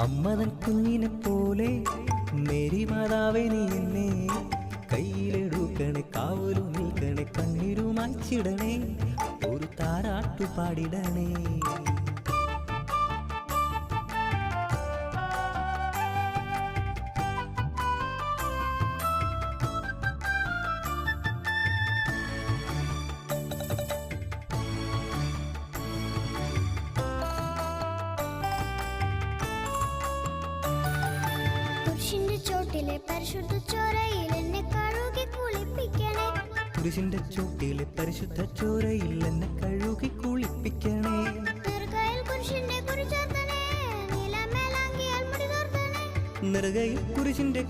അമ്മതൻ കുഞ്ഞിനെ പോലെ മേരി മാതാവേ നീ എന്നെ കയ്യിലെടുക്കണേ, കാവലു നിൽക്കണേ, കണ്ണീരുമാച്ചിടണേ, ഒരു താരാട്ടു പാടിടണേ. കുരിശിന്റെ ചോട്ടിലെ പരിശുദ്ധ ചോരയിൽ എന്നെ കഴുകി കുളിപ്പിക്കണേ. നെറുകയിൽ കുരിശിന്റെ